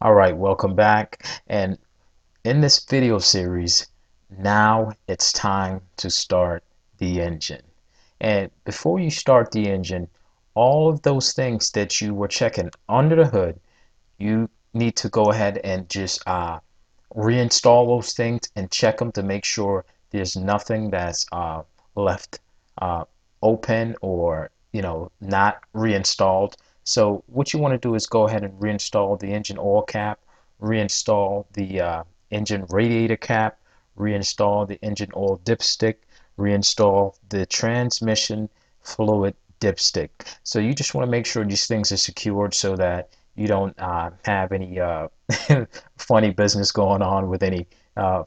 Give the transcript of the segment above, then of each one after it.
All right, welcome back. And in this video series, now it's time to start the engine. And before you start the engine, all of those things that you were checking under the hood, you need to go ahead and just reinstall those things and check them to make sure there's nothing that's left uh, open or not reinstalled. So what you want to do is go ahead and reinstall the engine oil cap, reinstall the engine radiator cap, reinstall the engine oil dipstick, reinstall the transmission fluid dipstick. So you just want to make sure these things are secured so that you don't have any funny business going on with any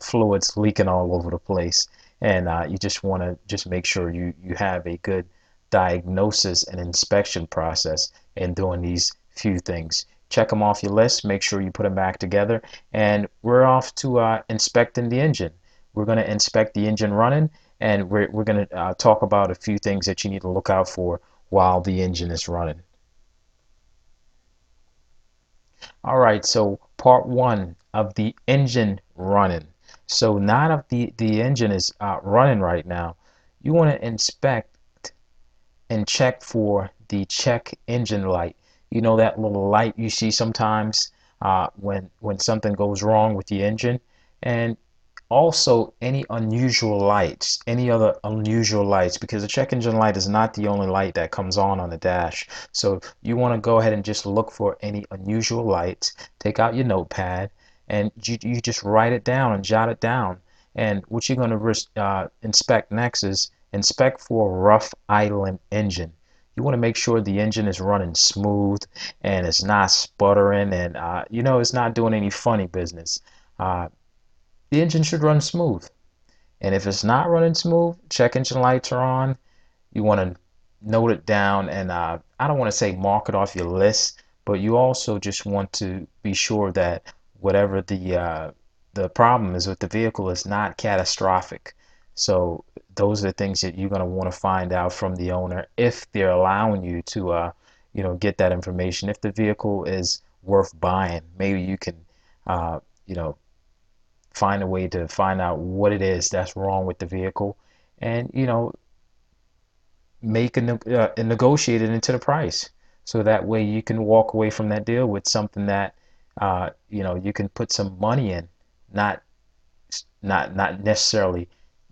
fluids leaking all over the place. And you just want to just make sure you have a good diagnosis and inspection process in doing these few things. Check them off your list, make sure you put them back together, and we're off to inspecting the engine. We're going to inspect the engine running, and we're going to talk about a few things that you need to look out for while the engine is running. All right, so part one of the engine running. So now that the engine is running right now, you want to inspect and check for the check engine light. You know that little light you see sometimes when something goes wrong with the engine, and also any unusual lights, any other unusual lights, because the check engine light is not the only light that comes on the dash. So you want to go ahead and just look for any unusual lights. Take out your notepad and you just write it down and jot it down. And what you're going to inspect next is inspect for rough idling engine. You want to make sure the engine is running smooth and it's not sputtering, and it's not doing any funny business. The engine should run smooth. And if it's not running smooth, check engine lights are on. You want to note it down, and I don't want to say mark it off your list, but you also just want to be sure that whatever the problem is with the vehicle is not catastrophic. So those are the things that you're going to want to find out from the owner if they're allowing you to get that information. If the vehicle is worth buying, maybe you can you know find a way to find out what it is that's wrong with the vehicle, and make a negotiate it into the price, so that way you can walk away from that deal with something that you can put some money in, not not necessarily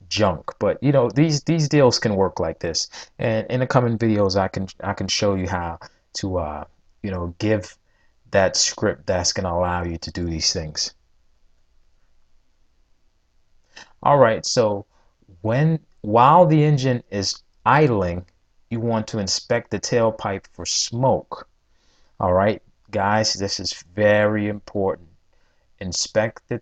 junk. But these deals can work like this, and in the coming videos I can show you how to give that script that's going to allow you to do these things. All right, so while the engine is idling, you want to inspect the tailpipe for smoke. All right, guys, this is very important. Inspect the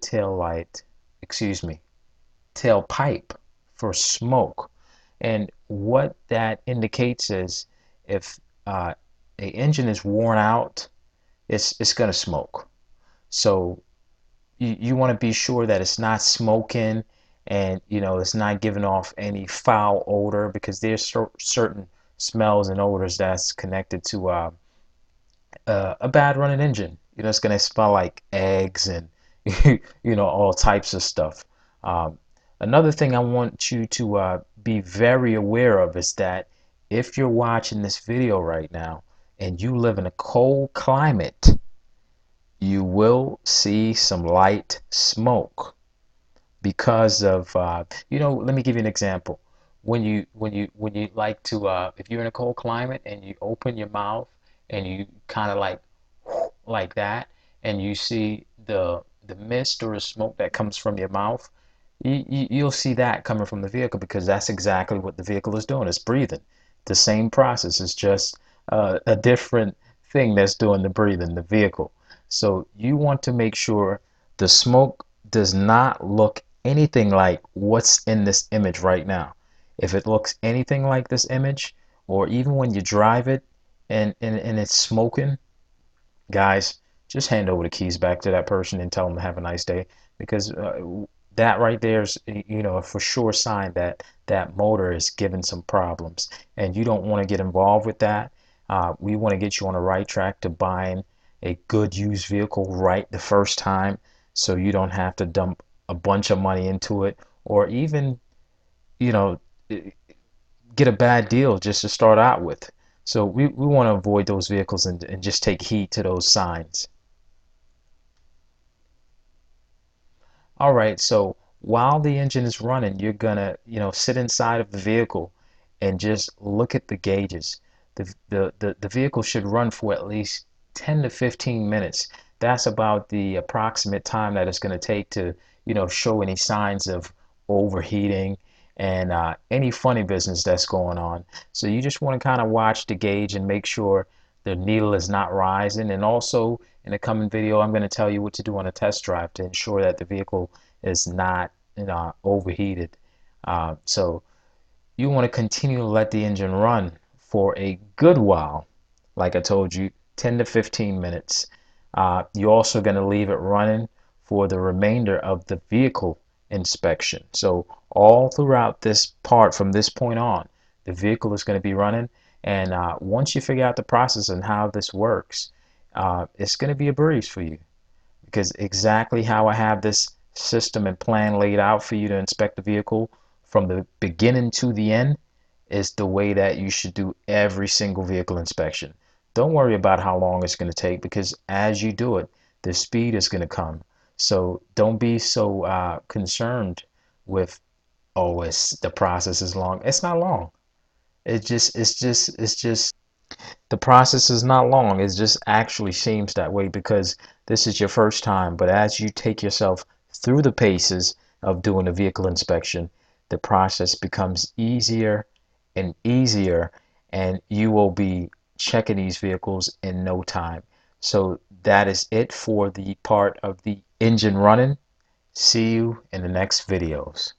tailpipe for smoke. And what that indicates is if a engine is worn out, it's going to smoke. So you want to be sure that it's not smoking, and it's not giving off any foul odor, because there's certain smells and odors that's connected to a bad running engine. It's going to smell like eggs and all types of stuff. um, Another thing I want you to be very aware of is that if you're watching this video right now and you live in a cold climate, you will see some light smoke because of let me give you an example. When you like to if you're in a cold climate and you open your mouth and you kind of like that, and you see the mist or the smoke that comes from your mouth, you'll see that coming from the vehicle, because that's exactly what the vehicle is doing. It's breathing. The same process is just a different thing that's doing the breathing, the vehicle. So you want to make sure the smoke does not look anything like what's in this image right now. If it looks anything like this image, or even when you drive it and it's smoking, guys, just hand over the keys back to that person and tell them to have a nice day, because that right there is a for sure sign that that motor is giving some problems, and you don't want to get involved with that. We want to get you on the right track to buying a good used vehicle right the first time, so you don't have to dump a bunch of money into it, or even, you know, get a bad deal just to start out with. So we want to avoid those vehicles and just take heed to those signs. All right, so while the engine is running, you're gonna, sit inside of the vehicle and just look at the gauges. The vehicle should run for at least 10 to 15 minutes. That's about the approximate time that it's gonna take to, show any signs of overheating and any funny business that's going on. So you just want to kind of watch the gauge and make sure the needle is not rising. And also in the coming video, I'm going to tell you what to do on a test drive to ensure that the vehicle is not, overheated. So you want to continue to let the engine run for a good while. Like I told you, 10 to 15 minutes. You're also going to leave it running for the remainder of the vehicle inspection. So all throughout this part, from this point on, the vehicle is going to be running. And once you figure out the process and how this works, it's going to be a breeze for you, because exactly how I have this system and plan laid out for you to inspect the vehicle from the beginning to the end is the way that you should do every single vehicle inspection. Don't worry about how long it's going to take, because as you do it, the speed is going to come. So don't be so concerned with, oh, the process is long. It's not long. It's just the process is not long. It just actually seems that way because this is your first time. But as you take yourself through the paces of doing a vehicle inspection, the process becomes easier and easier, and you will be checking these vehicles in no time. So that is it for the part of the engine running. See you in the next videos.